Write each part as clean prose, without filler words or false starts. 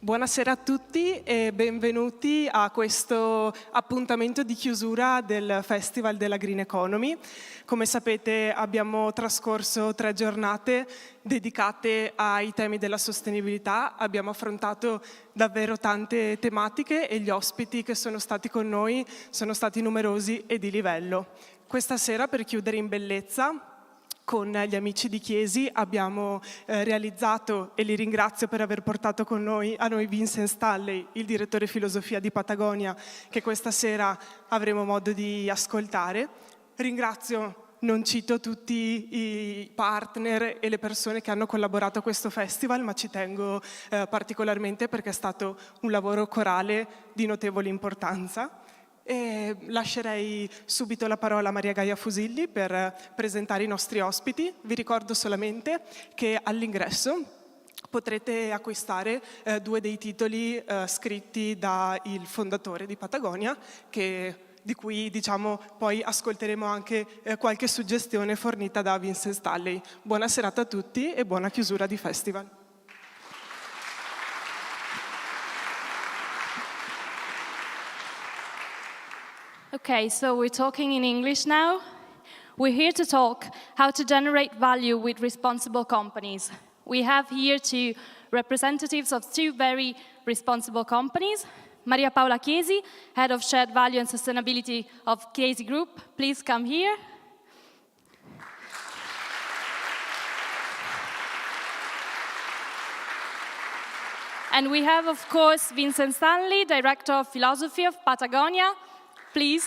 Buonasera a tutti e benvenuti a questo appuntamento di chiusura del Festival della Green Economy. Come sapete abbiamo trascorso 3 giornate dedicate ai temi della sostenibilità, abbiamo affrontato davvero tante tematiche e gli ospiti che sono stati con noi sono stati numerosi e di livello. Questa sera, per chiudere in bellezza, con gli amici di Chiesi abbiamo realizzato, e li ringrazio per aver portato con noi Vincent Stanley, il direttore Filosofia di Patagonia, che questa sera avremo modo di ascoltare. Ringrazio, non cito tutti i partner e le persone che hanno collaborato a questo festival, ma ci tengo particolarmente perché è stato un lavoro corale di notevole importanza. E lascerei subito la parola a Maria Fusilli per presentare i nostri ospiti. Vi ricordo solamente che all'ingresso potrete acquistare 2 dei titoli scritti dal fondatore di Patagonia, di cui poi ascolteremo anche qualche suggestione fornita da Vincent Stanley. Buona serata a tutti e buona chiusura di festival. Okay, so we're talking in English now. We're here to talk how to generate value with responsible companies. We have here 2 representatives of 2 very responsible companies. Maria Paola Chiesi, Head of Shared Value and Sustainability of Chiesi Group. Please come here. And we have, of course, Vincent Stanley, Director of Filosofia Patagonia. Please.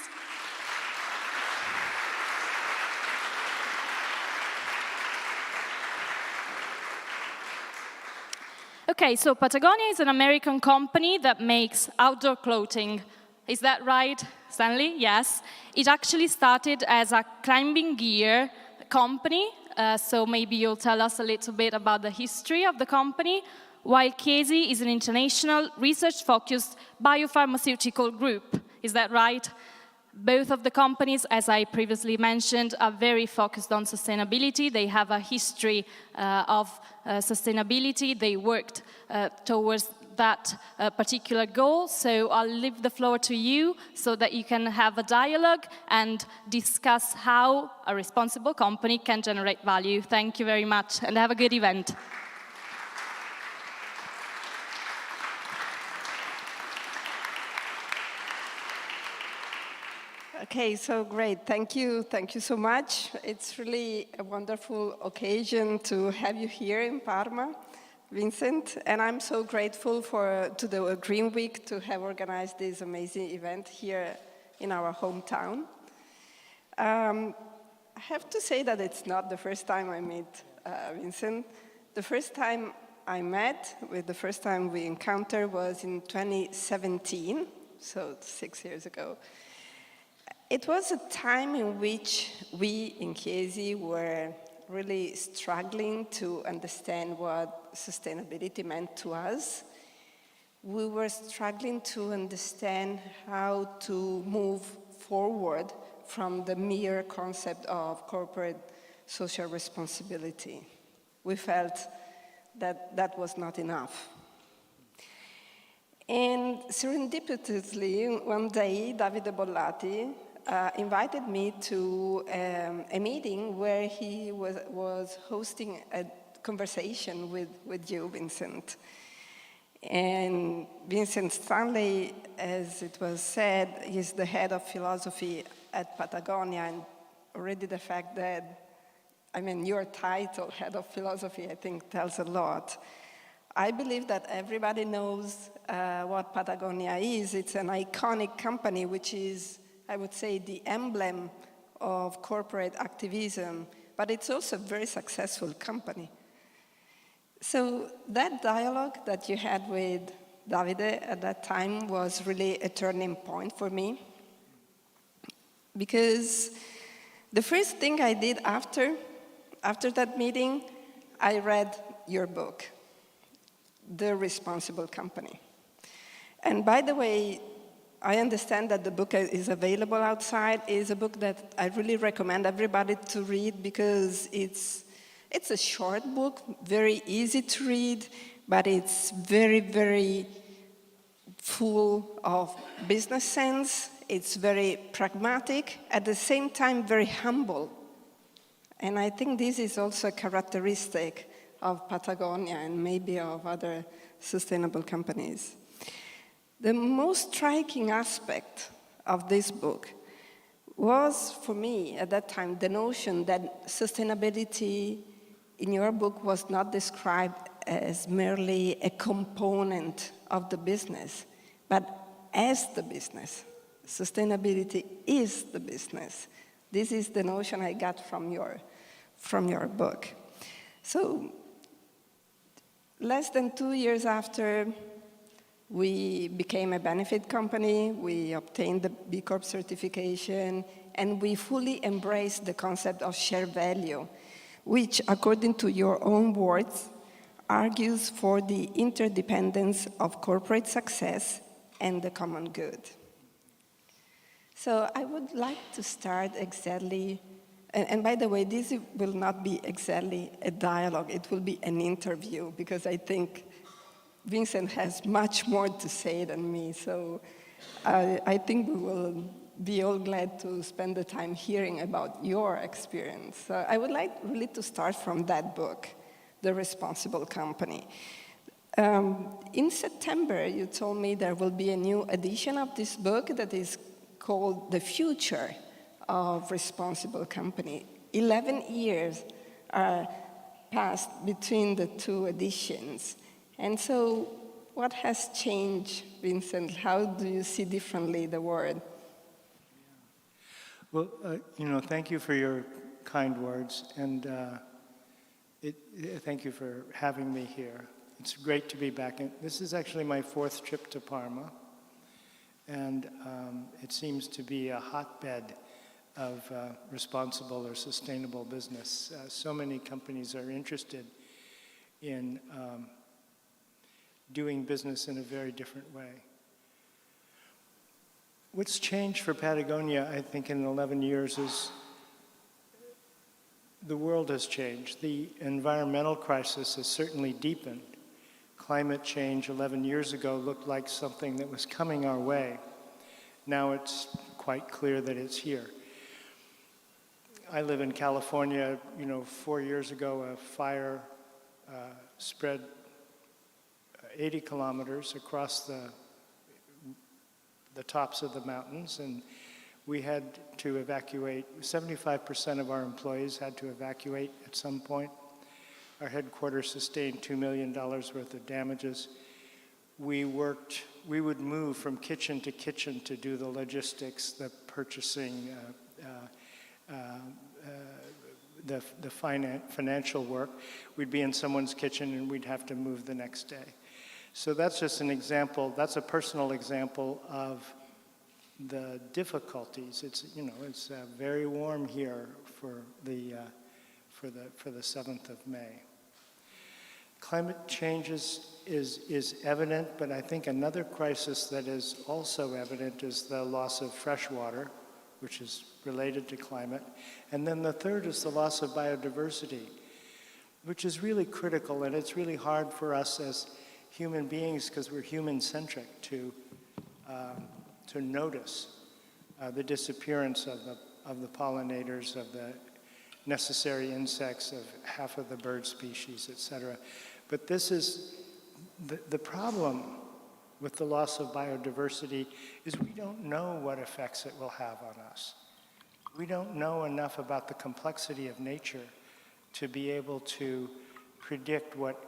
Okay, so Patagonia is an American company that makes outdoor clothing. Is that right, Stanley? Yes. It actually started as a climbing gear company, so maybe you'll tell us a little bit about the history of the company, while Chiesi is an international research-focused biopharmaceutical group. Is that right? Both of the companies, as I previously mentioned, are very focused on sustainability. They have a history of sustainability. They worked towards that particular goal. So I'll leave the floor to you so that you can have a dialogue and discuss how a responsible company can generate value. Thank you very much and have a good event. Okay, so great. Thank you so much. It's really a wonderful occasion to have you here in Parma, Vincent, and I'm so grateful to the Green Week to have organized this amazing event here in our hometown. I have to say that it's not the first time I meet Vincent. The first time we encountered was in 2017, so 6 years ago. It was a time in which we in Chiesi were really struggling to understand what sustainability meant to us. We were struggling to understand how to move forward from the mere concept of corporate social responsibility. We felt that that was not enough. And serendipitously, one day, Davide Bollati invited me to a meeting where he was hosting a conversation with you, Vincent. And Vincent Stanley, as it was said, is the head of philosophy at Patagonia, and already the fact that, your title, head of philosophy, I think tells a lot. I believe that everybody knows what Patagonia is. It's an iconic company, which is, I would say, the emblem of corporate activism, but it's also a very successful company. So that dialogue that you had with Davide at that time was really a turning point for me, because the first thing I did after that meeting, I read your book, The Responsible Company. And by the way, I understand that the book is available outside. It is a book that I really recommend everybody to read because it's a short book, very easy to read, but it's very, very full of business sense. It's very pragmatic, at the same time very humble. And I think this is also a characteristic of Patagonia and maybe of other sustainable companies. The most striking aspect of this book was, for me at that time, the notion that sustainability in your book was not described as merely a component of the business, but as the business. Sustainability is the business. This is the notion I got from your book. So, less than 2 years after we became a benefit company, we obtained the B Corp certification, and we fully embraced the concept of shared value, which, according to your own words, argues for the interdependence of corporate success and the common good. So I would like to start exactly, and by the way, this will not be exactly a dialogue, it will be an interview, because I think Vincent has much more to say than me, so I think we will be all glad to spend the time hearing about your experience. So I would like really to start from that book, The Responsible Company. In September, you told me there will be a new edition of this book that is called The Future of Responsible Company. 11 years are passed between the two editions. And so, what has changed, Vincent? How do you see differently the world? Well, thank you for your kind words, and thank you for having me here. It's great to be back. This is actually my 4th trip to Parma, and it seems to be a hotbed of responsible or sustainable business. So many companies are interested in doing business in a very different way. What's changed for Patagonia, I think, in 11 years is the world has changed. The environmental crisis has certainly deepened. Climate change 11 years ago looked like something that was coming our way. Now it's quite clear that it's here. I live in California. 4 years ago, a fire spread 80 kilometers across the tops of the mountains, and we had to evacuate. 75% of our employees had to evacuate at some point. Our headquarters sustained $2 million worth of damages. We would move from kitchen to kitchen to do the logistics, the purchasing, the financial work. We'd be in someone's kitchen and we'd have to move the next day. So that's just an example. That's a personal example of the difficulties. It's very warm here for the 7th of May. Climate change is evident, but I think another crisis that is also evident is the loss of fresh water, which is related to climate. And then the third is the loss of biodiversity, which is really critical, and it's really hard for us as human beings, because we're human-centric, to notice the disappearance of the pollinators, of the necessary insects, of half of the bird species, etc. But this is the problem with the loss of biodiversity is we don't know what effects it will have on us. We don't know enough about the complexity of nature to be able to predict what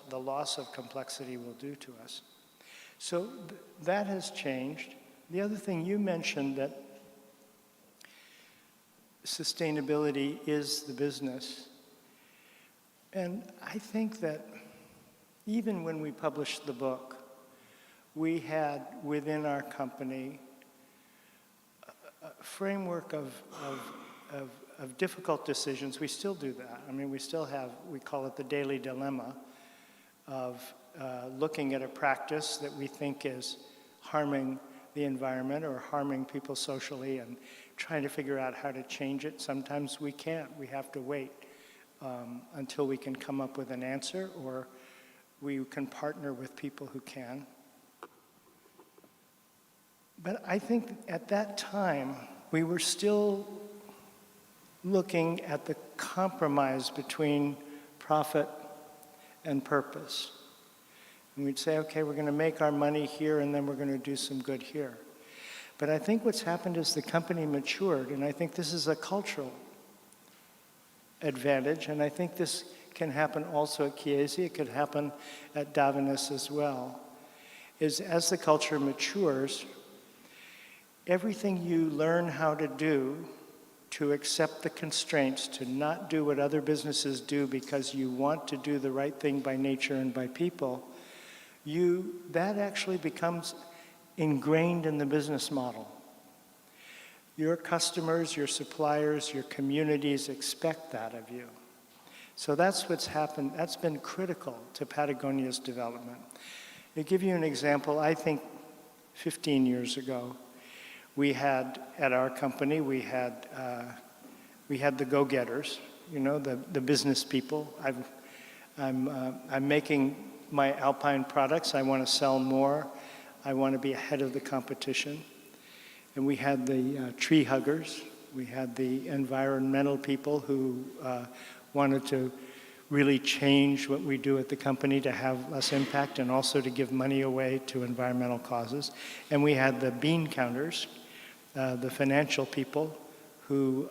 the loss of complexity will do to us. So that has changed. The other thing you mentioned, that sustainability is the business. And I think that even when we published the book, we had within our company a framework of difficult decisions. We still do that. I mean, we call it the daily dilemma of looking at a practice that we think is harming the environment or harming people socially and trying to figure out how to change it. Sometimes we can't. We have to wait until we can come up with an answer, or We can partner with people who can. But I think at that time, we were still looking at the compromise between profit and purpose. And we'd say, okay, we're going to make our money here, and then we're going to do some good here. But I think what's happened is the company matured, and I think this is a cultural advantage, and I think this can happen also at Chiesi, it could happen at Davines as well, is as the culture matures, everything you learn how to do to accept the constraints, to not do what other businesses do because you want to do the right thing by nature and by people, that actually becomes ingrained in the business model. Your customers, your suppliers, your communities expect that of you. So that's what's happened. That's been critical to Patagonia's development. To give you an example, I think 15 years ago, we had, at our company, we had the go-getters, you know, the business people. I'm making my alpine products. I want to sell more. I want to be ahead of the competition. And we had the tree huggers. We had the environmental people who wanted to really change what we do at the company to have less impact and also to give money away to environmental causes. And we had the bean counters, the financial people who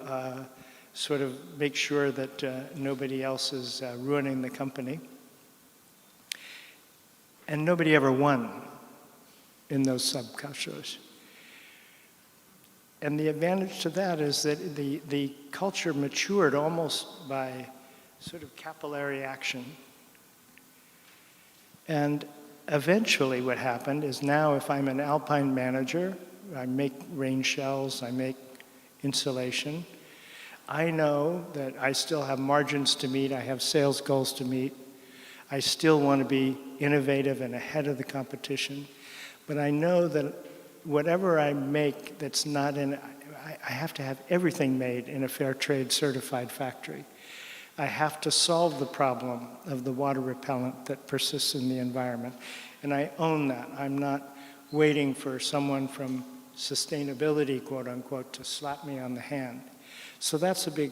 sort of make sure that nobody else is ruining the company. And nobody ever won in those subcultures. And the advantage to that is that the culture matured almost by sort of capillary action. And eventually what happened is now if I'm an alpine manager, I make rain shells, I make insulation, I know that I still have margins to meet, I have sales goals to meet, I still want to be innovative and ahead of the competition, but I know that whatever I make that's not in, I have to have everything made in a fair trade certified factory. I have to solve the problem of the water repellent that persists in the environment. And I own that. I'm not waiting for someone from sustainability, quote unquote, to slap me on the hand. So that's a big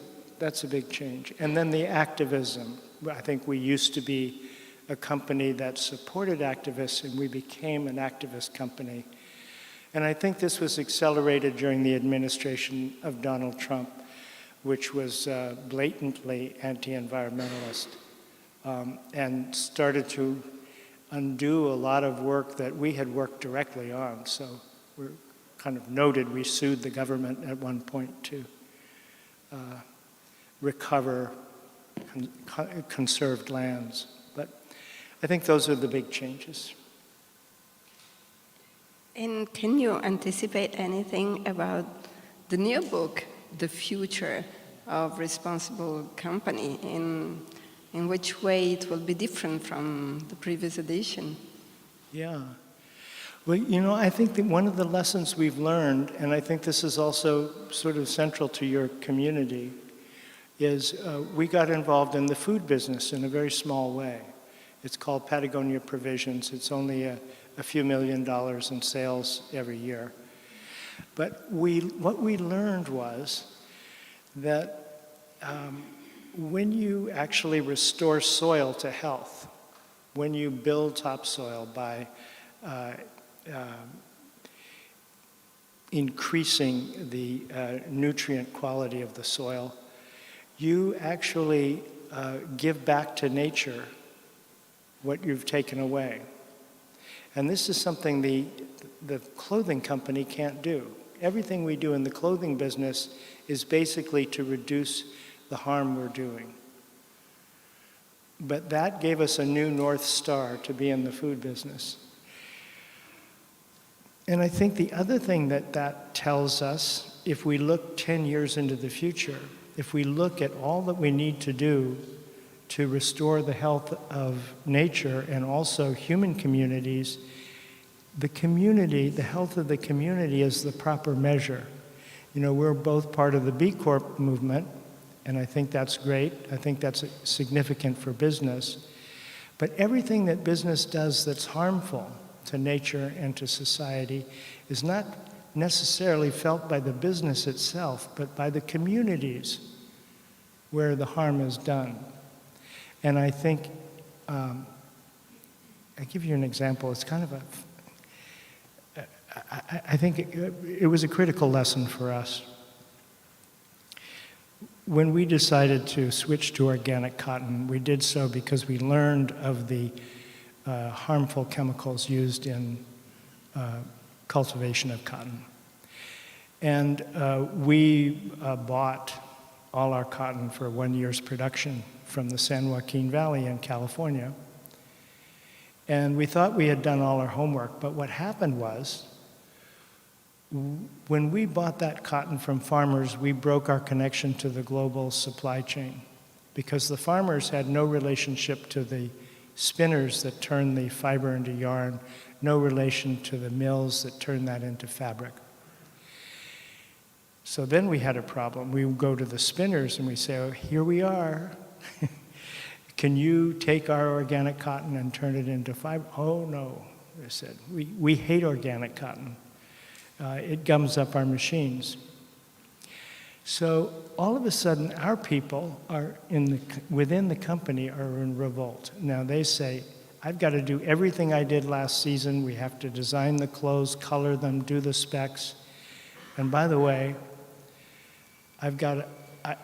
change. And then the activism. I think we used to be a company that supported activists, and we became an activist company. And I think this was accelerated during the administration of Donald Trump, which was blatantly anti-environmentalist, and started to undo a lot of work that we had worked directly on. So we're kind of noted, we sued the government at one point to recover conserved lands. But I think those are the big changes. And can you anticipate anything about the new book, The Future of Responsible Company, in which way it will be different from the previous edition? Yeah. Well, you know, I think that one of the lessons we've learned, and I think this is also sort of central to your community, is we got involved in the food business in a very small way. It's called Patagonia Provisions. It's only a few $1 million in sales every year. But what we learned was that when you actually restore soil to health, when you build topsoil by increasing the nutrient quality of the soil, you actually give back to nature what you've taken away. And this is something the clothing company can't do. Everything we do in the clothing business is basically to reduce the harm we're doing. But that gave us a new North Star to be in the food business. And I think the other thing that tells us, if we look 10 years into the future, if we look at all that we need to do to restore the health of nature and also human communities, the community, the health of the community is the proper measure. You know, we're both part of the B Corp movement, and I think that's great. I think that's significant for business. But everything that business does that's harmful to nature and to society is not necessarily felt by the business itself, but by the communities where the harm is done. And I think, I give you an example. It's kind of I think it was a critical lesson for us. When we decided to switch to organic cotton, we did so because we learned of the harmful chemicals used in cultivation of cotton. And we bought all our cotton for 1 year's production from the San Joaquin Valley in California. And we thought we had done all our homework, but what happened was, when we bought that cotton from farmers, we broke our connection to the global supply chain because the farmers had no relationship to the spinners that turn the fiber into yarn, no relation to the mills that turn that into fabric. So then we had a problem. We would go to the spinners and we say, oh, here we are. Can you take our organic cotton and turn it into fiber? Oh, no, they said. We hate organic cotton. It gums up our machines. So all of a sudden, our people are within the company are in revolt. Now they say, I've got to do everything I did last season. We have to design the clothes, color them, do the specs. And by the way, I've got to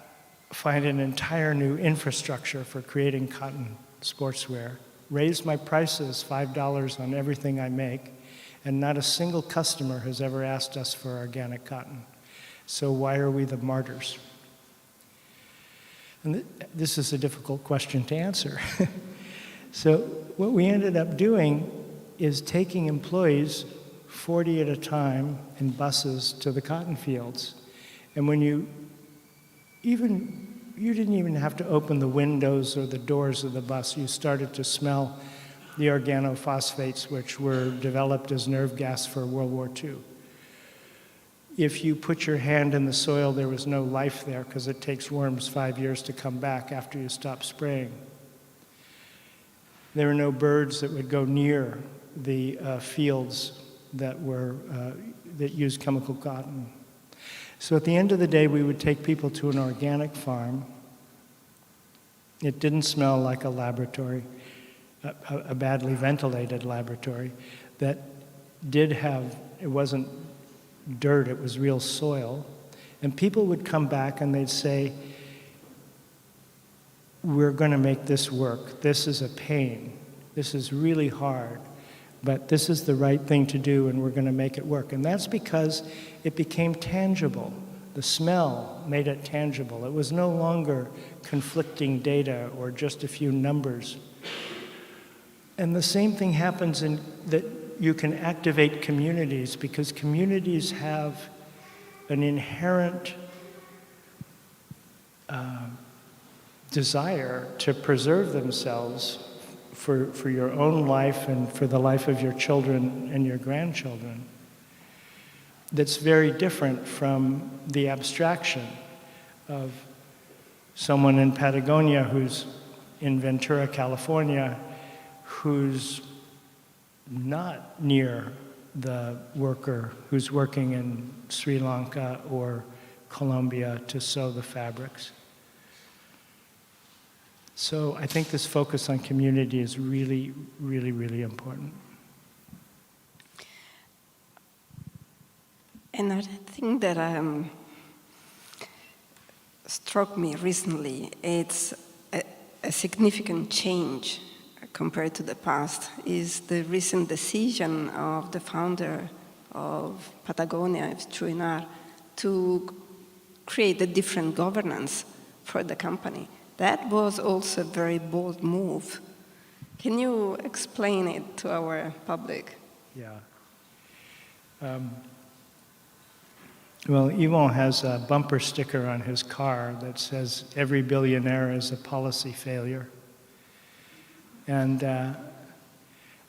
find an entire new infrastructure for creating cotton sportswear, raise my prices $5 on everything I make, and not a single customer has ever asked us for organic cotton. So why are we the martyrs? And this is a difficult question to answer. So what we ended up doing is taking employees 40 at a time in buses to the cotton fields. And when you didn't even have to open the windows or the doors of the bus, you started to smell the organophosphates, which were developed as nerve gas for World War II. If you put your hand in the soil, there was no life there because it takes worms 5 years to come back after you stop spraying. There were no birds that would go near the fields that used chemical cotton. So at the end of the day, we would take people to an organic farm. It didn't smell like a laboratory, a badly ventilated laboratory that did have, it wasn't dirt, it was real soil. And people would come back and they'd say, we're going to make this work. This is a pain. This is really hard. But this is the right thing to do, and we're going to make it work. And that's because it became tangible. The smell made it tangible. It was no longer conflicting data or just a few numbers. And the same thing happens in that you can activate communities, because communities have an inherent desire to preserve themselves for your own life and for the life of your children and your grandchildren. That's very different from the abstraction of someone in Patagonia who's in Ventura, California, who's not near the worker who's working in Sri Lanka or Colombia to sew the fabrics. So I think this focus on community is really, really, really important. Another thing that struck me recently, it's a significant change compared to the past, is the recent decision of the founder of Patagonia, it's Chouinard, to create a different governance for the company. That was also a very bold move. Can you explain it to our public? Yeah. Well, Yvon has a bumper sticker on his car that says, "Every billionaire is a policy failure." And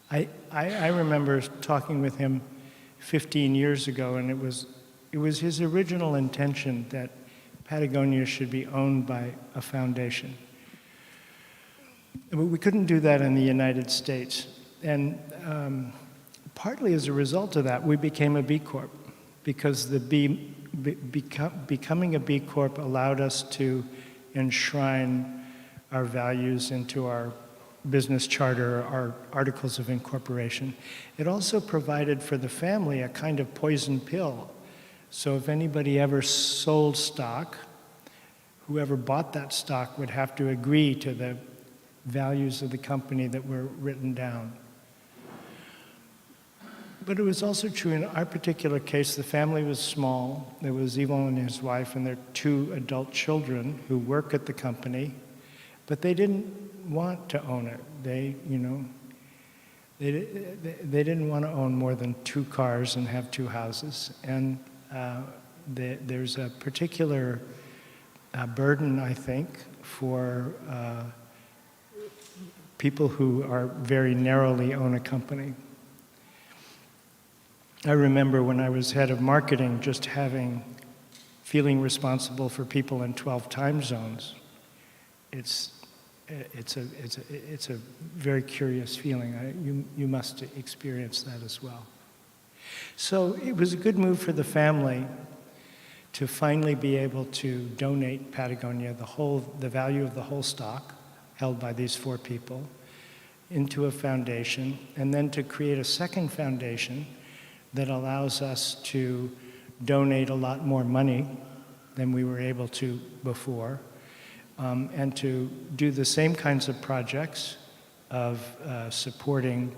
I remember talking with him 15 years ago, and it was his original intention that Patagonia should be owned by a foundation. But we couldn't do that in the United States. And partly as a result of that, we became a B Corp, because becoming a B Corp allowed us to enshrine our values into our business charter, our articles of incorporation. It also provided for the family a kind of poison pill. So if anybody ever sold stock, whoever bought that stock would have to agree to the values of the company that were written down. But it was also true in our particular case, the family was small. There was Yvon and his wife and their 2 adult children who work at the company, but they didn't want to own it. They didn't want to own more than 2 cars and have 2 houses. And there's a particular burden, I think, for people who are very narrowly own a company. I remember when I was head of marketing, just feeling responsible for people in 12 time zones. It's a very curious feeling. You must experience that as well. So it was a good move for the family to finally be able to donate Patagonia, the value of the whole stock held by these 4 people, into a foundation, and then to create a second foundation that allows us to donate a lot more money than we were able to before, and to do the same kinds of projects of supporting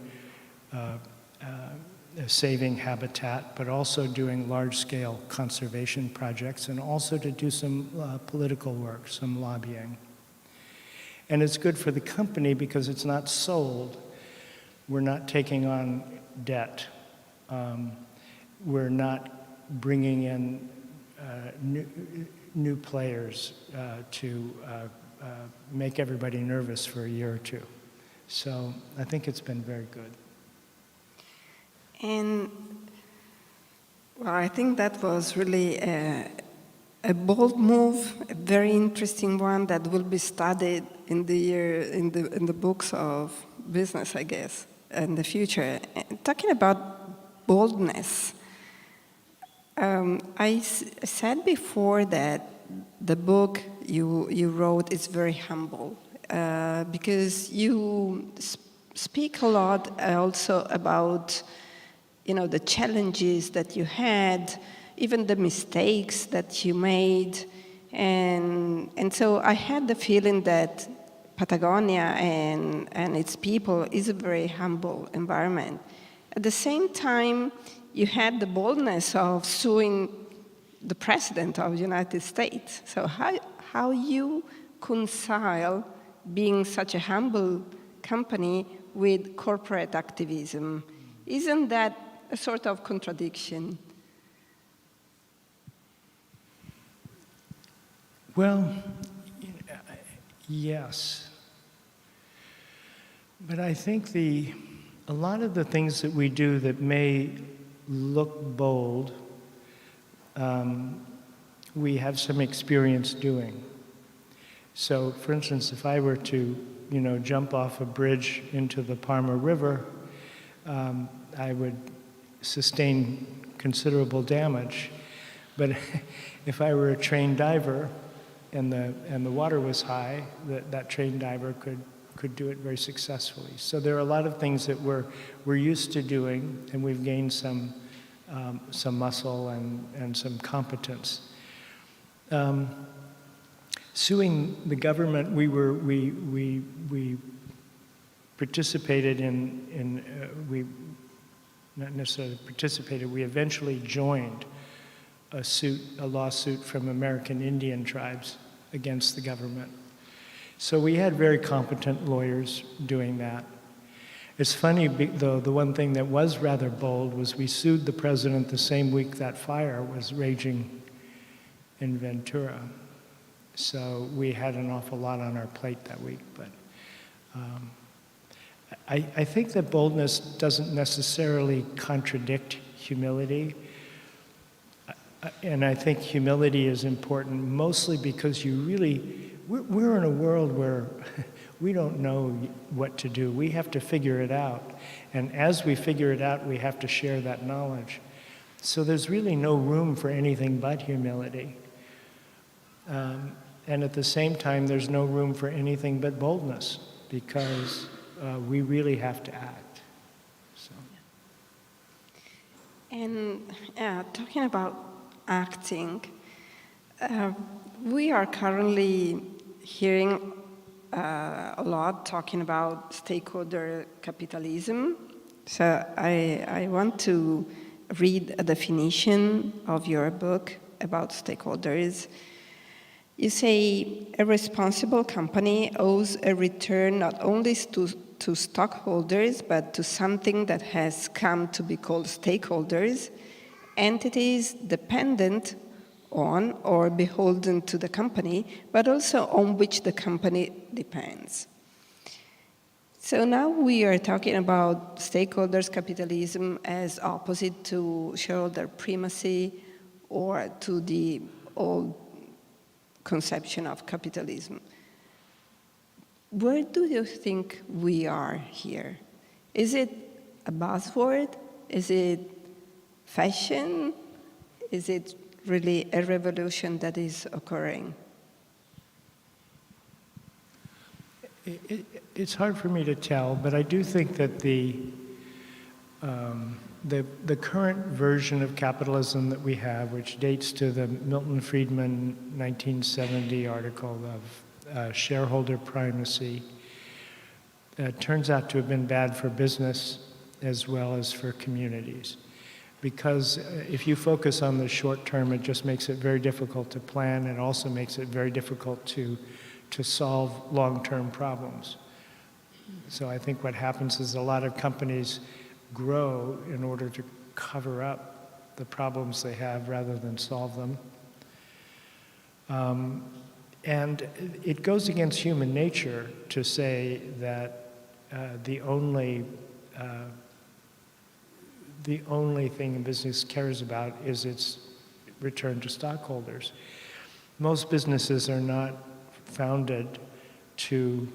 saving habitat, but also doing large-scale conservation projects, and also to do some political work, some lobbying. And it's good for the company because it's not sold. We're not taking on debt. We're not bringing in new players to make everybody nervous for a year or 2. So I think it's been very good. And well, I think that was really a bold move, a very interesting one that will be studied in the books of business, I guess, in the future. Talking about boldness, I said before that the book you wrote is very humble because you speak a lot also about the challenges that you had, even the mistakes that you made, and so I had the feeling that Patagonia and its people is a very humble environment. At the same time, you had the boldness of suing the president of the United States. So how you reconcile being such a humble company with corporate activism? Isn't that a sort of contradiction? Well, yes. But I think a lot of the things that we do that may look bold, we have some experience doing. So, for instance, if I were to, jump off a bridge into the Parma River, I would sustain considerable damage. But if I were a trained diver and the water was high, that trained diver could do it very successfully. So there are a lot of things that we're used to doing, and we've gained some muscle and some competence. Suing the government, we participated we not necessarily participated, we eventually joined a lawsuit from American Indian tribes against the government. So we had very competent lawyers doing that. It's funny, though, the one thing that was rather bold was we sued the president the same week that fire was raging in Ventura. So we had an awful lot on our plate that week. But I think that boldness doesn't necessarily contradict humility. And I think humility is important mostly because we're in a world where We don't know what to do. We have to figure it out. And as we figure it out, we have to share that knowledge. So there's really no room for anything but humility. And at the same time, there's no room for anything but boldness, because we really have to act. So. And talking about acting, we are currently hearing a lot talking about stakeholder capitalism. So I want to read a definition of your book about stakeholders. You say a responsible company owes a return not only to stockholders, but to something that has come to be called stakeholders, entities dependent on or beholden to the company, but also on which the company depends. So now we are talking about stakeholders capitalism as opposite to shareholder primacy or to the old conception of capitalism. Where do you think we are here? Is it a buzzword? Is it fashion? Is it really a revolution that is occurring? It's hard for me to tell, but I do think that the current version of capitalism that we have, which dates to the Milton Friedman 1970 article of shareholder primacy, turns out to have been bad for business as well as for communities. Because if you focus on the short term, it just makes it very difficult to plan. It also makes it very difficult to solve long-term problems. So I think what happens is a lot of companies grow in order to cover up the problems they have rather than solve them. And it goes against human nature to say that the only thing a business cares about is its return to stockholders. Most businesses are not founded to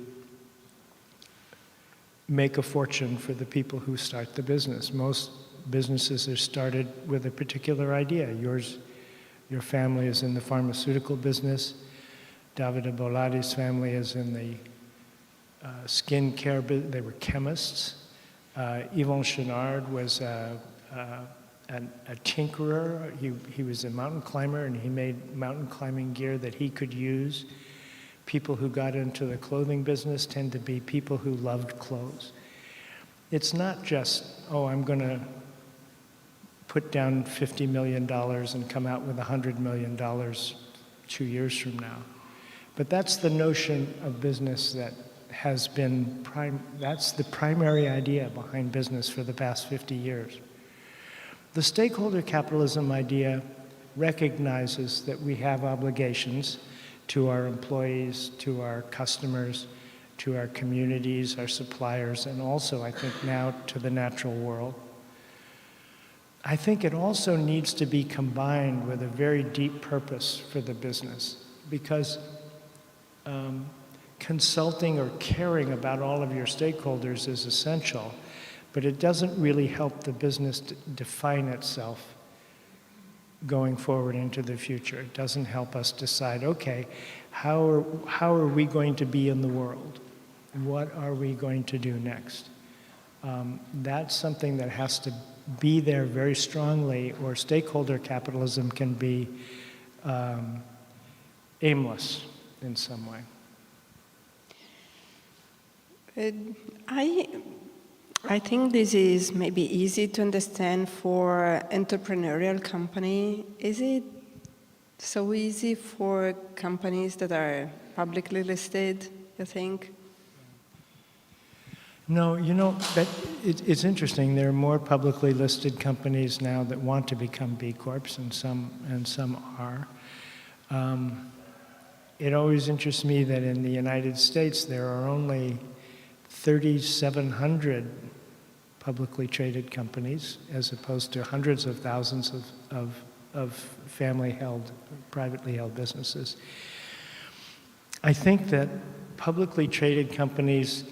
make a fortune for the people who start the business. Most businesses are started with a particular idea. Your family is in the pharmaceutical business. Davide Boladi's family is in the skin care business. They were chemists. Yvon Chouinard was a tinkerer. He was a mountain climber, and he made mountain climbing gear that he could use. People who got into the clothing business tend to be people who loved clothes. It's not just, oh, I'm going to put down $50 million and come out with $100 million 2 years from now. But that's the notion of business that has been, that's the primary idea behind business for the past 50 years. The stakeholder capitalism idea recognizes that we have obligations to our employees, to our customers, to our communities, our suppliers, and also, I think, now to the natural world. I think it also needs to be combined with a very deep purpose for the business, because consulting or caring about all of your stakeholders is essential, but it doesn't really help the business define itself going forward into the future. It doesn't help us decide, okay, how are we going to be in the world? What are we going to do next? That's something that has to be there very strongly, or stakeholder capitalism can be aimless in some way. I think this is maybe easy to understand for entrepreneurial company. Is it so easy for companies that are publicly listed, you think? No, you know, it's interesting. There are more publicly listed companies now that want to become B Corps, and some are. It always interests me that in the United States there are only 3,700 publicly traded companies, as opposed to hundreds of thousands of family-held, privately held businesses. I think that publicly traded companies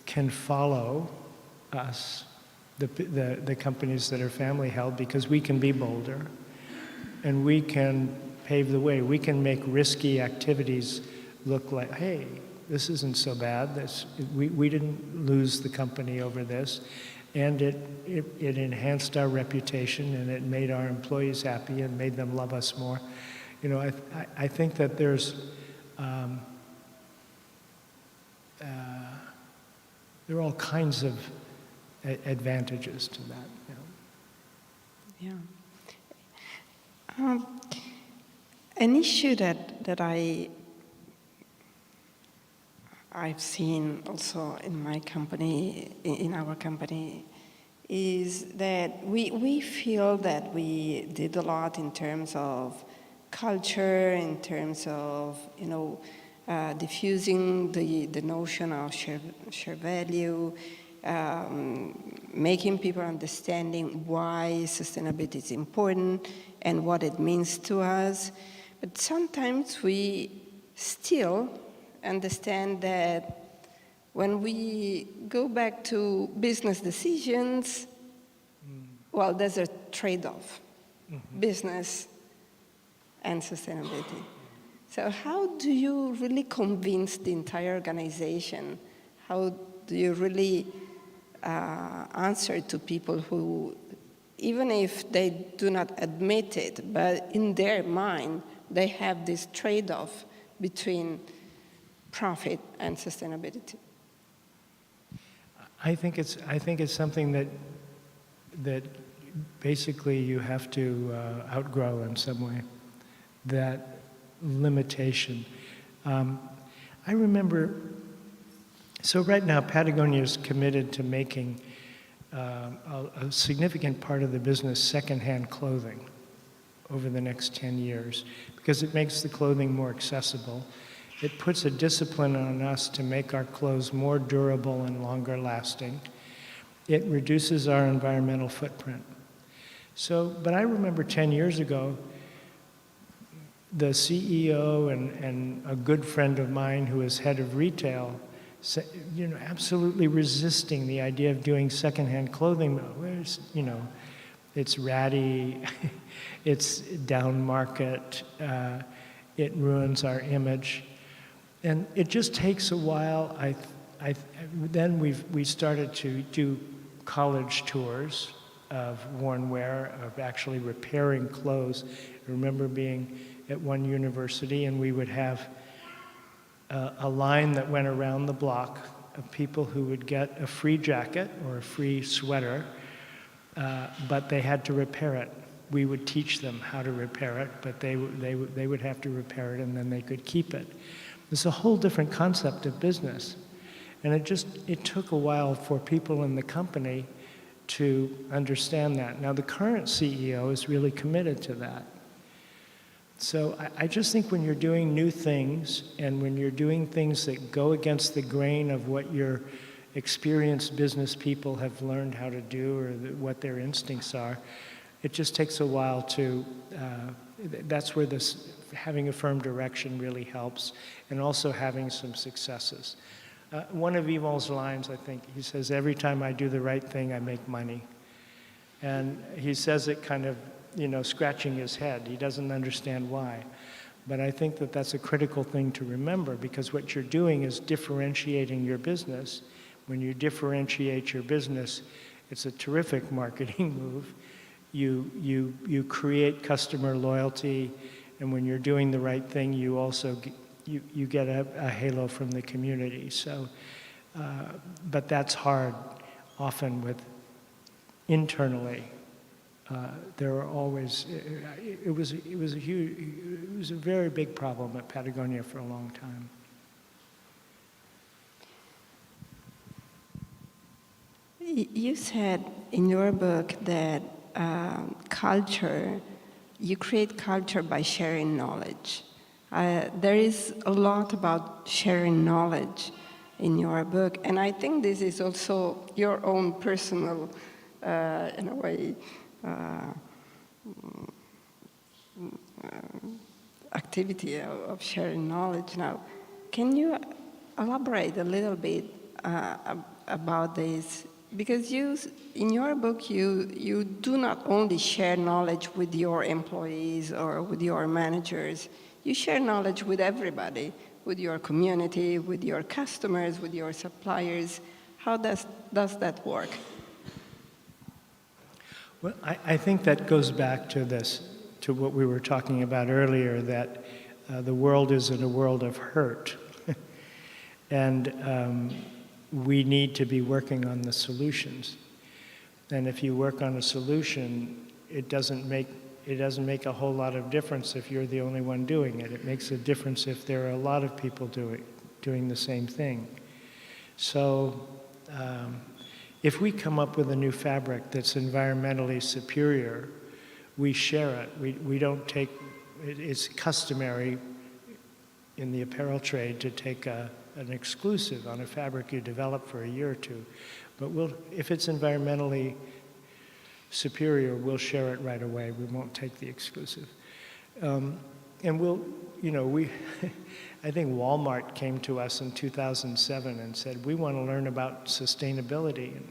can follow us, the companies that are family held, because we can be bolder and we can pave the way. We can make risky activities look like, hey, this isn't so bad. We didn't lose the company over this. And it enhanced our reputation, and it made our employees happy and made them love us more. You know, I think that there are all kinds of advantages to that. You know? Yeah. An issue that I've seen also in my company, in our company, is that we feel that we did a lot in terms of culture, in terms of, you know, diffusing the notion of share value, making people understanding why sustainability is important and what it means to us. But sometimes we still understand that when we go back to business decisions, well, there's a trade-off, business and sustainability. So how do you really convince the entire organization? How do you really answer to people who, even if they do not admit it, but in their mind, they have this trade-off between profit and sustainability? I think it's something that basically you have to outgrow in some way, that limitation. I remember, so right now Patagonia is committed to making a significant part of the business secondhand clothing over the next 10 years, because it makes the clothing more accessible. It puts a discipline on us to make our clothes more durable and longer lasting. It reduces our environmental footprint. So, but I remember 10 years ago, the CEO and a good friend of mine who is head of retail, you know, absolutely resisting the idea of doing secondhand clothing. Where's, you know, it's ratty, it's down market, it ruins our image. And it just takes a while. Then we started to do college tours of worn wear, of actually repairing clothes. I remember being at one university, and we would have a line that went around the block of people who would get a free jacket or a free sweater, but they had to repair it. We would teach them how to repair it, but they would have to repair it, and then they could keep it. It's a whole different concept of business. And it took a while for people in the company to understand that. Now, the current CEO is really committed to that. So I just think when you're doing new things, and when you're doing things that go against the grain of what your experienced business people have learned how to do, or what their instincts are, it just takes a while to, that's where this having a firm direction really helps, and also having some successes. One of Yvon's lines, I think, he says, every time I do the right thing, I make money. And he says it kind of, you know, scratching his head. He doesn't understand why. But I think that that's a critical thing to remember, because what you're doing is differentiating your business. When you differentiate your business, it's a terrific marketing move. You create customer loyalty, and when you're doing the right thing, you also you get a halo from the community. So, but that's hard often with internally. There are always, it was a very big problem at Patagonia for a long time. You said in your book that culture, you create culture by sharing knowledge. There is a lot about sharing knowledge in your book, and I think this is also your own personal, in a way, activity of sharing knowledge. Now, can you elaborate a little bit about this? Because in your book, you do not only share knowledge with your employees or with your managers, you share knowledge with everybody, with your community, with your customers, with your suppliers. How does that work? Well, I think that goes back to to what we were talking about earlier, that the world is in a world of hurt. And we need to be working on the solutions. And if you work on a solution, it doesn't make a whole lot of difference if you're the only one doing it. It makes a difference if there are a lot of people doing the same thing. So if we come up with a new fabric that's environmentally superior, we share it. We don't take, it's customary in the apparel trade to take an exclusive on a fabric you develop for a year or two. But if it's environmentally superior, we'll share it right away. We won't take the exclusive. And I think Walmart came to us in 2007 and said, we want to learn about sustainability. And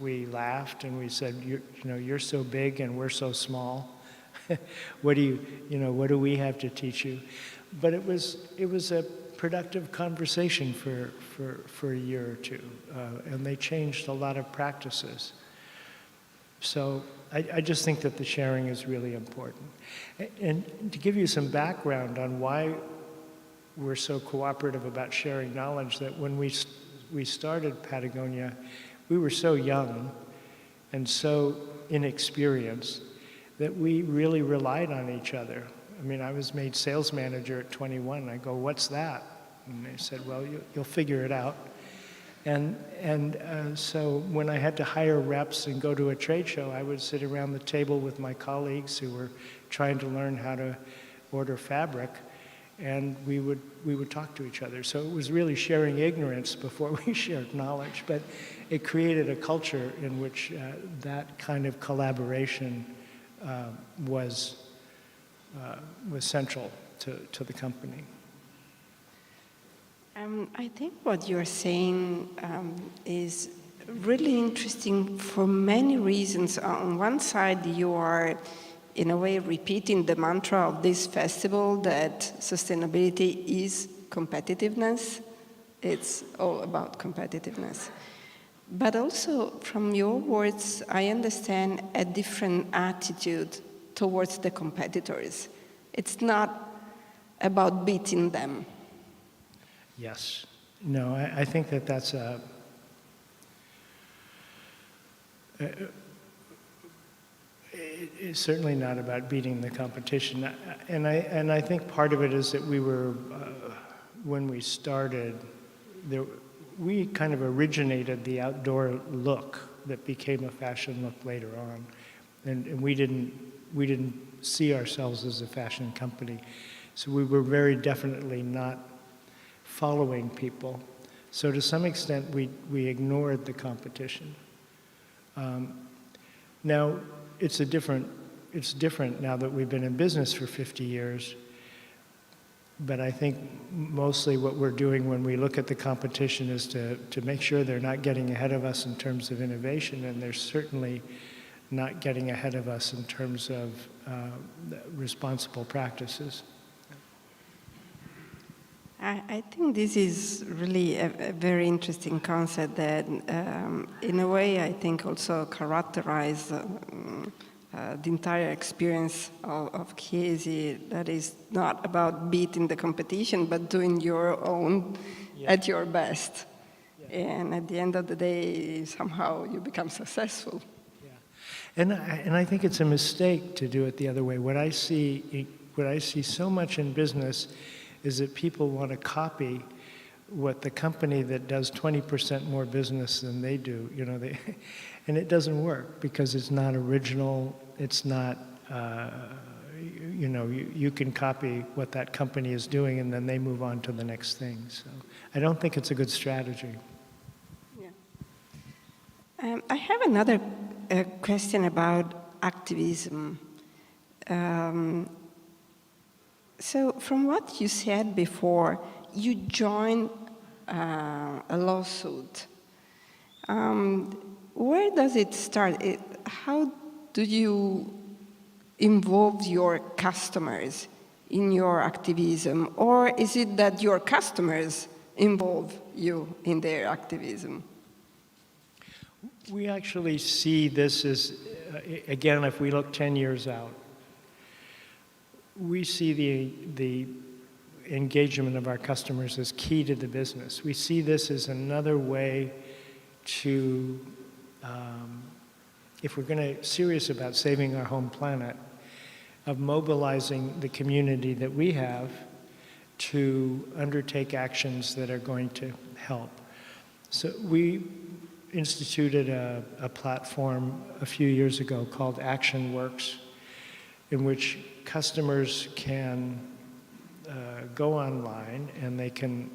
we laughed and we said, you're so big and we're so small. What do we have to teach you? But it was a productive conversation for a year or two, and they changed a lot of practices. So I just think that the sharing is really important. And to give you some background on why we're so cooperative about sharing knowledge, that when we started Patagonia, we were so young and so inexperienced that we really relied on each other. I mean, I was made sales manager at 21. I go, what's that? And they said, well, you'll figure it out. And so when I had to hire reps and go to a trade show, I would sit around the table with my colleagues who were trying to learn how to order fabric, and we would talk to each other. So it was really sharing ignorance before we shared knowledge, but it created a culture in which that kind of collaboration was central to the company. I think what you're saying is really interesting for many reasons. On one side, you are, in a way, repeating the mantra of this festival that sustainability is competitiveness. It's all about competitiveness. But also, from your words, I understand a different attitude towards the competitors. It's not about beating them. Yes. No, I think that's it's certainly not about beating the competition. And I think part of it is that we were, when we started, we kind of originated the outdoor look that became a fashion look later on. And we didn't see ourselves as a fashion company. So we were very definitely not following people. So to some extent, we ignored the competition. Now, it's different now that we've been in business for 50 years. But I think mostly what we're doing when we look at the competition is to make sure they're not getting ahead of us in terms of innovation, and they're certainly not getting ahead of us in terms of responsible practices. I think this is really a very interesting concept that, in a way, I think also characterizes the entire experience of Chiesi, that is not about beating the competition, but doing your own at your best. Yeah. And at the end of the day, somehow you become successful. Yeah. And I think it's a mistake to do it the other way. What I see so much in business is that people want to copy what the company that does 20% more business than they do, and it doesn't work because it's not original. It's not, you can copy what that company is doing and then they move on to the next thing. So I don't think it's a good strategy. Yeah. I have another question about activism. So from what you said before, you joined a lawsuit. Where does it start? How do you involve your customers in your activism? Or is it that your customers involve you in their activism? We actually see this as, again, if we look 10 years out, we see the engagement of our customers as key to the business. We see this as another way to, if we're going to serious about saving our home planet, of mobilizing the community that we have to undertake actions that are going to help. So we instituted a platform a few years ago called Action Works, in which customers can go online and they can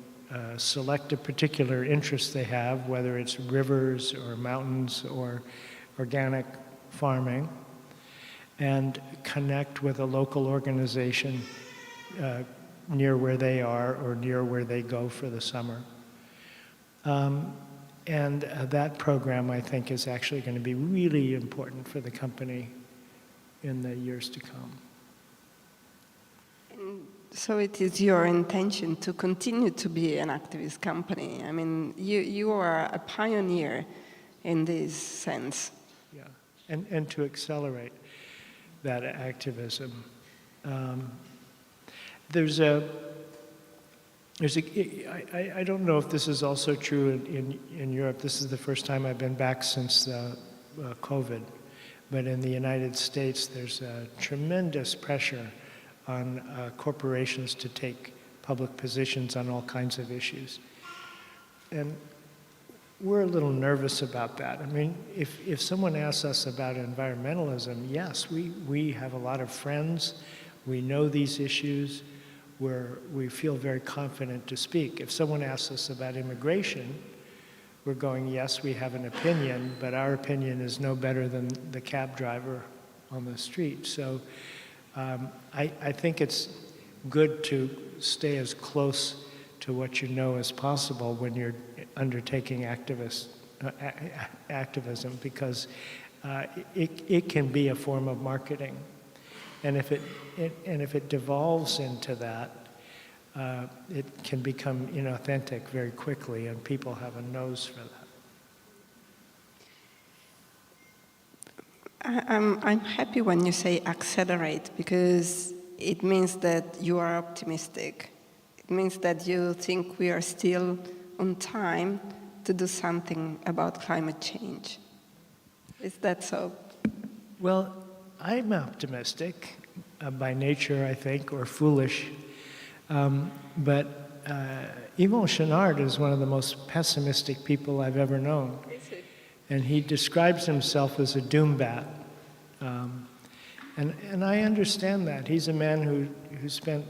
select a particular interest they have, whether it's rivers or mountains or organic farming, and connect with a local organization near where they are or near where they go for the summer. And that program, I think, is actually going to be really important for the company in the years to come. So it is your intention to continue to be an activist company. I mean, you are a pioneer in this sense. Yeah, and to accelerate that activism. I don't know if this is also true in Europe. This is the first time I've been back since COVID. But in the United States, there's a tremendous pressure on corporations to take public positions on all kinds of issues. And we're a little nervous about that. I mean, if someone asks us about environmentalism, yes, we have a lot of friends. We know these issues. We feel very confident to speak. If someone asks us about immigration, we're going, yes, we have an opinion, but our opinion is no better than the cab driver on the street. So I think it's good to stay as close to what you know as possible when you're undertaking activism, because it can be a form of marketing. And if it devolves into that, it can become inauthentic very quickly, and people have a nose for that. I'm happy when you say accelerate, because it means that you are optimistic. It means that you think we are still on time to do something about climate change. Is that so? Well, I'm optimistic by nature, I think, or foolish. But Yvon Chouinard is one of the most pessimistic people I've ever known. Is it? And he describes himself as a doombat. And I understand that. He's a man who spent,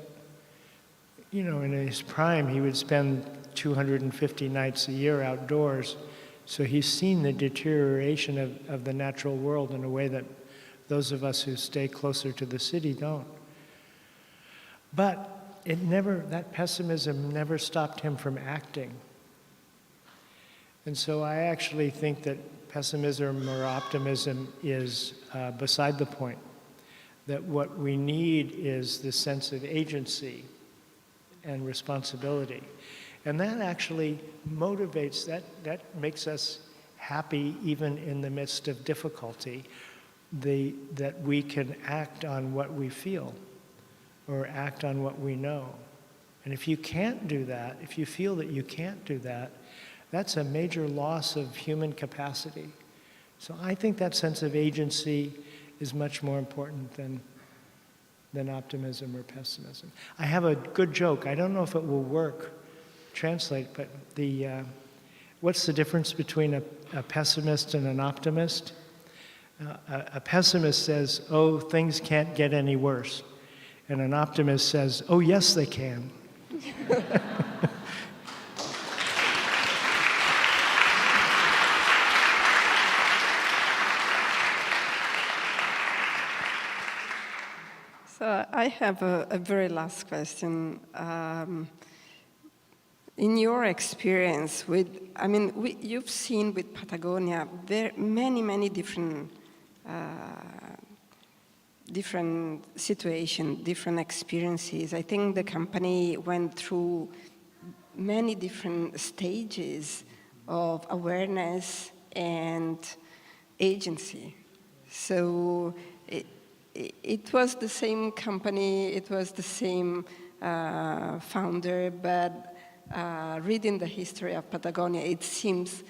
in his prime, he would spend 250 nights a year outdoors. So he's seen the deterioration of the natural world in a way that those of us who stay closer to the city don't. But that pessimism never stopped him from acting. And so I actually think that pessimism or optimism is beside the point. That what we need is the sense of agency and responsibility. And that actually motivates, that makes us happy even in the midst of difficulty, that we can act on what we feel or act on what we know. And if you can't do that, if you feel that you can't do that, that's a major loss of human capacity. So I think that sense of agency is much more important than optimism or pessimism. I have a good joke. I don't know if it will translate, but what's the difference between a pessimist and an optimist? A pessimist says, oh, things can't get any worse. And an optimist says, oh, yes, they can. So I have a very last question. in your experience with, I mean, you've seen with Patagonia many different different situations, different experiences. I think the company went through many different stages of awareness and agency. So it was the same company, it was the same founder, but reading the history of Patagonia, it seems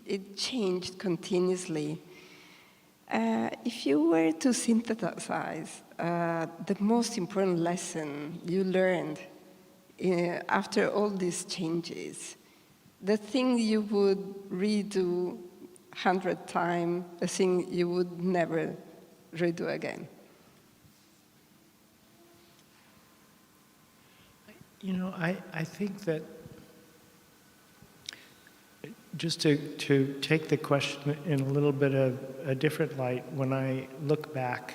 it changed continuously. If you were to synthesize the most important lesson you learned after all these changes, the thing you would redo 100 times, the thing you would never redo again? You know, I think that just to take the question in a little bit of a different light, when I look back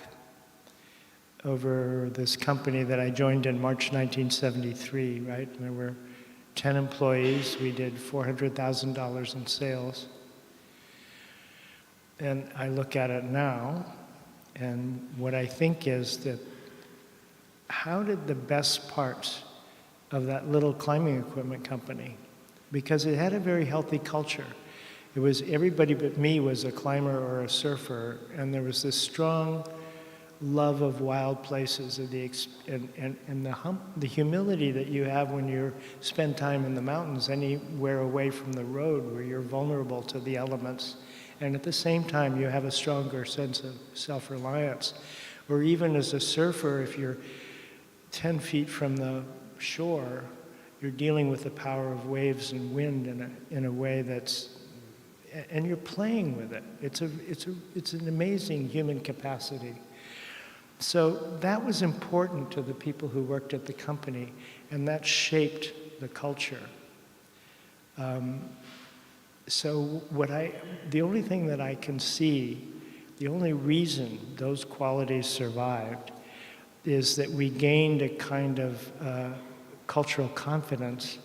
over this company that I joined in March 1973, right? And there were 10 employees. We did $400,000 in sales. And I look at it now, and what I think is that how did the best parts of that little climbing equipment company, because it had a very healthy culture. It was everybody but me was a climber or a surfer, and there was this strong love of wild places and the humility that you have when you spend time in the mountains, anywhere away from the road where you're vulnerable to the elements. And at the same time, you have a stronger sense of self-reliance. Or even as a surfer, if you're 10 feet from the shore, you're dealing with the power of waves and wind in a way that's, and you're playing with it. It's an amazing human capacity. So that was important to the people who worked at the company, and that shaped the culture. So the only thing that I can see, the only reason those qualities survived is that we gained a kind of cultural confidence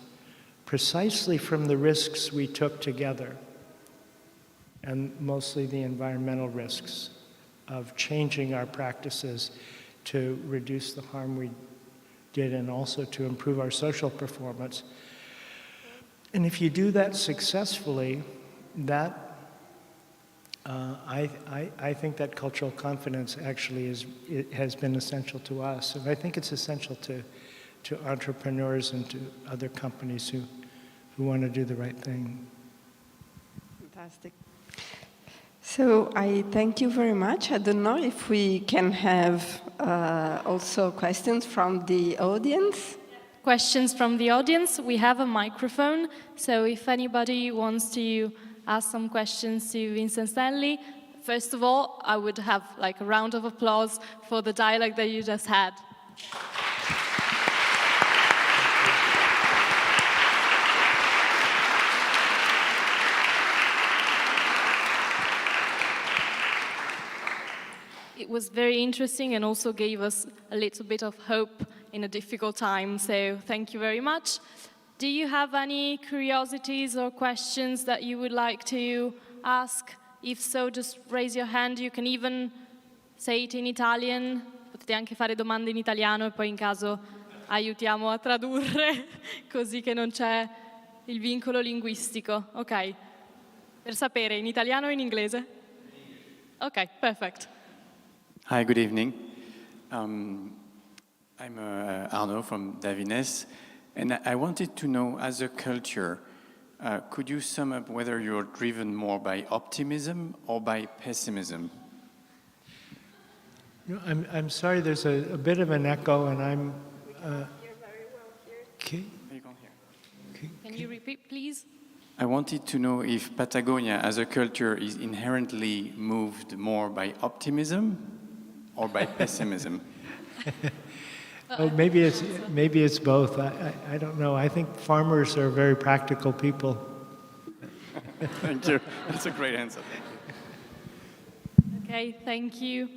precisely from the risks we took together, and mostly the environmental risks of changing our practices to reduce the harm we did and also to improve our social performance. And if you do that successfully, that I think that cultural confidence actually has been essential to us, and I think it's essential to entrepreneurs and to other companies who want to do the right thing. Fantastic. So I thank you very much. I don't know if we can have also questions from the audience. Questions from the audience. We have a microphone, so if anybody wants to ask some questions to Vincent Stanley, first of all, I would have like a round of applause for the dialogue that you just had. It was very interesting and also gave us a little bit of hope in a difficult time, so thank you very much. Do you have any curiosities or questions that you would like to ask? If so, just raise your hand. You can even say it in Italian. Potete anche fare domande in italiano e poi in caso aiutiamo a tradurre, così che non c'è il vincolo linguistico. Ok. Per sapere, in italiano o in inglese? Ok, perfect. Hi, good evening. I'm Arnaud from Davines, and I wanted to know, as a culture, could you sum up whether you're driven more by optimism or by pessimism? You know, I'm sorry, there's a bit of an echo, and I'm... You're very well here. Okay. You can't hear. Can you repeat, please? I wanted to know if Patagonia, as a culture, is inherently moved more by optimism or by pessimism? Oh, maybe it's both. I don't know. I think farmers are very practical people. Thank you. That's a great answer. Okay, thank you.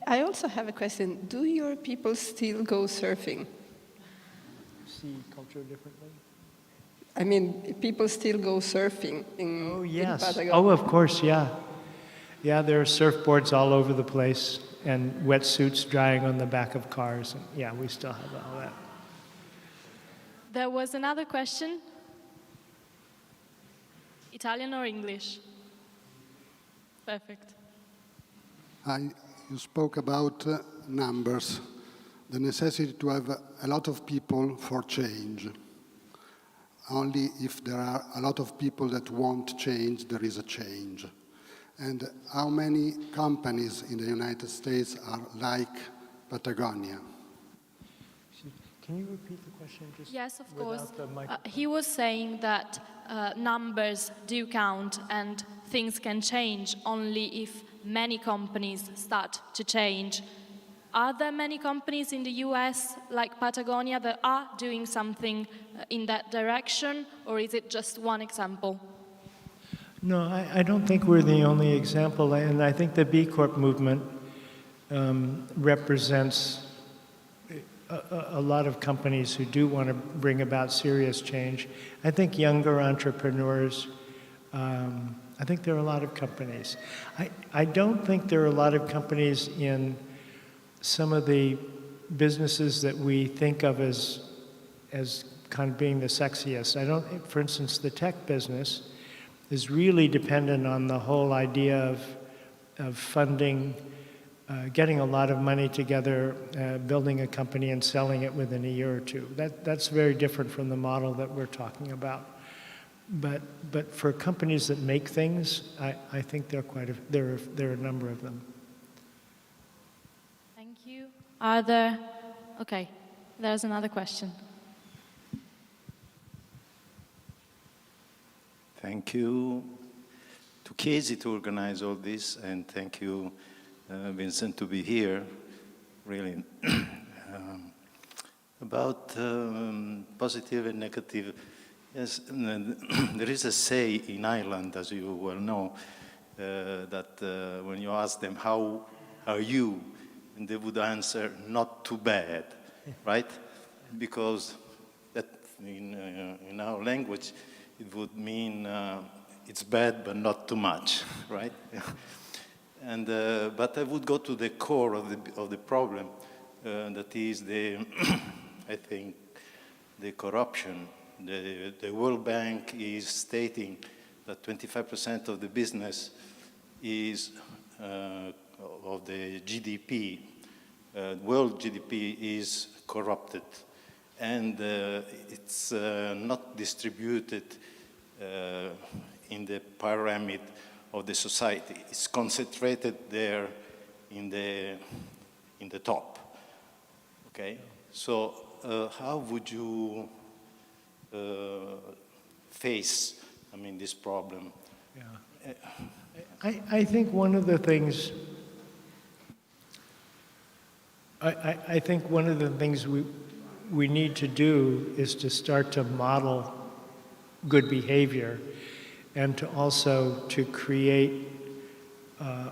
I also have a question. Do your people still go surfing? See culture differently? I mean, people still go surfing in Patagonia. Oh, of course, yeah. Yeah, there are surfboards all over the place and wetsuits drying on the back of cars. And yeah, we still have all that. There was another question. Italian or English? Perfect. You spoke about numbers, the necessity to have a lot of people for change. Only if there are a lot of people that want change, there is a change. And how many companies in the United States are like Patagonia? Can you repeat the question? Yes, of course. The He was saying that numbers do count and things can change only if many companies start to change. Are there many companies in the US like Patagonia that are doing something in that direction, or is it just one example? No, I don't think we're the only example, and I think the B Corp movement represents a lot of companies who do want to bring about serious change. I think younger entrepreneurs, I think there are a lot of companies. I don't think there are a lot of companies in some of the businesses that we think of as kind of being the sexiest. For instance, the tech business is really dependent on the whole idea of funding, getting a lot of money together, building a company and selling it within a year or two. That's very different from the model that we're talking about. But for companies that make things, I think there are a number of them. Thank you. Okay, there's another question. Thank you to Chiesi to organize all this, and thank you, Vincent, to be here. Really, about positive and negative. Yes, there is a say in Ireland, as you well know, that when you ask them, how are you? And they would answer, not too bad, right? Because that in our language, it would mean it's bad, but not too much, right? And but I would go to the core of the problem, that is I think, the corruption. The World Bank is stating that 25% of the business is of the GDP, world GDP is corrupted, and it's not distributed in the pyramid of the society. It's concentrated there in the top. Okay, so how would you face, this problem? Yeah. I think one of the things we need to do is to start to model good behavior, and to also to create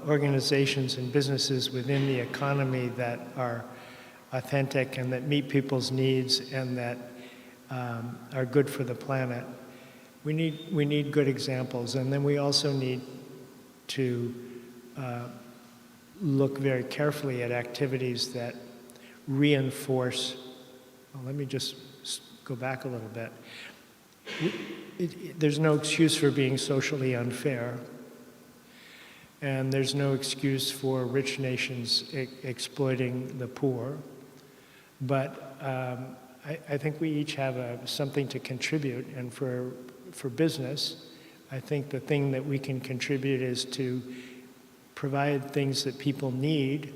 organizations and businesses within the economy that are authentic and that meet people's needs and that are good for the planet. We need good examples, and then we also need to look very carefully at activities that reinforce. Well, let me just go back a little bit. There's no excuse for being socially unfair, and there's no excuse for rich nations exploiting the poor. But I think we each have something to contribute, and for business, I think the thing that we can contribute is to provide things that people need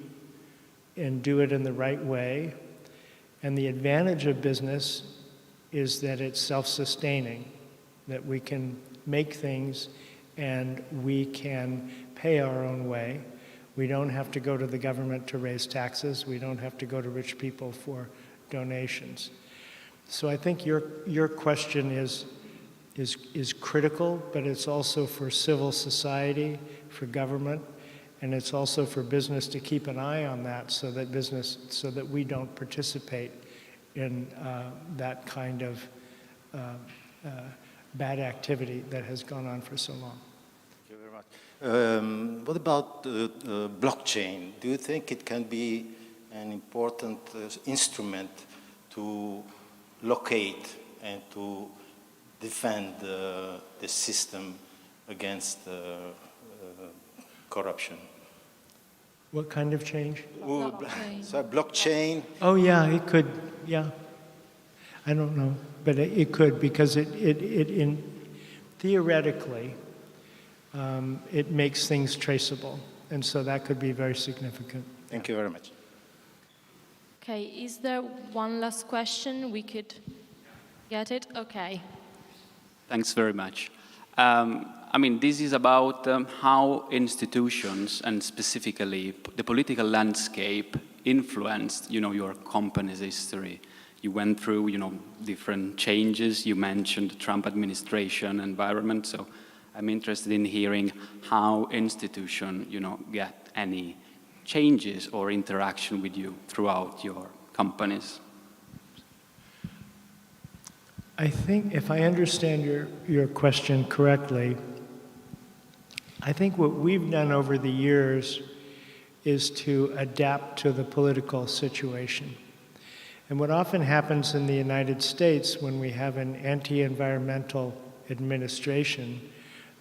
and do it in the right way. And the advantage of business is that it's self-sustaining, that we can make things and we can pay our own way. We don't have to go to the government to raise taxes. We don't have to go to rich people for donations. So I think your question is critical, but it's also for civil society, for government, and it's also for business to keep an eye on that, so that we don't participate in that kind of bad activity that has gone on for so long. Thank you very much. What about blockchain? Do you think it can be an important instrument to locate and to defend the system against corruption? What kind of change? So blockchain. Oh yeah, it could. Yeah, I don't know, but it could, because it theoretically it makes things traceable, and so that could be very significant. Thank you very much. Okay, is there one last question? We could get it? Okay. Thanks very much. I mean, this is about how institutions and specifically the political landscape influenced, your company's history. You went through, different changes. You mentioned the Trump administration, environment. So I'm interested in hearing how institutions, get any changes or interaction with you throughout your companies. I think, if I understand your question correctly, I think what we've done over the years is to adapt to the political situation. And what often happens in the United States when we have an anti-environmental administration,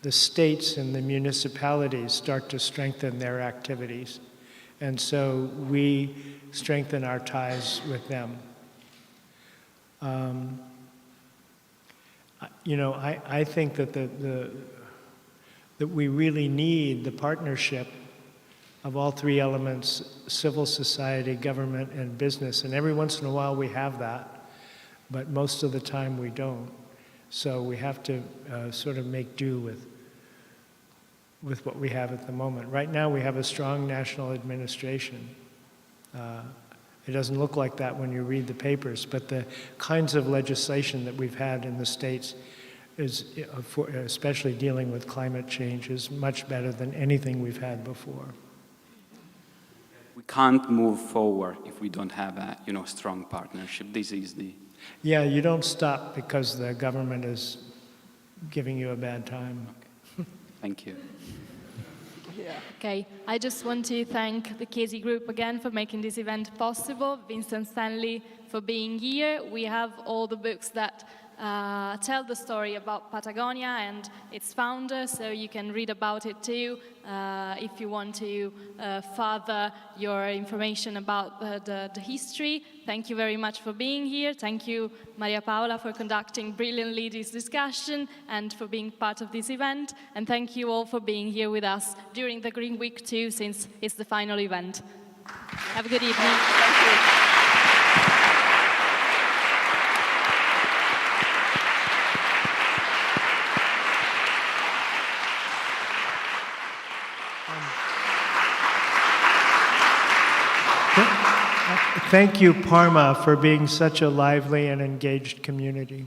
the states and the municipalities start to strengthen their activities. And so we strengthen our ties with them. I think that that we really need the partnership of all three elements: civil society, government, and business. And every once in a while we have that, but most of the time we don't. So we have to sort of make do with what we have at the moment. Right now we have a strong national administration. It doesn't look like that when you read the papers, but the kinds of legislation that we've had in the States is, especially dealing with climate change, is much better than anything we've had before. We can't move forward if we don't have a, strong partnership. This is the... Yeah, you don't stop because the government is giving you a bad time. Okay. Thank you. Okay, I just want to thank the Chiesi Group again for making this event possible, Vincent Stanley for being here. We have all the books that tell the story about Patagonia and its founder, so you can read about it too if you want to further your information about the history. Thank you very much for being here. Thank you, Maria Paola, for conducting brilliantly this discussion and for being part of this event. And thank you all for being here with us during the Green Week too, since it's the final event. Have a good evening. Thank you. Thank you, Parma, for being such a lively and engaged community.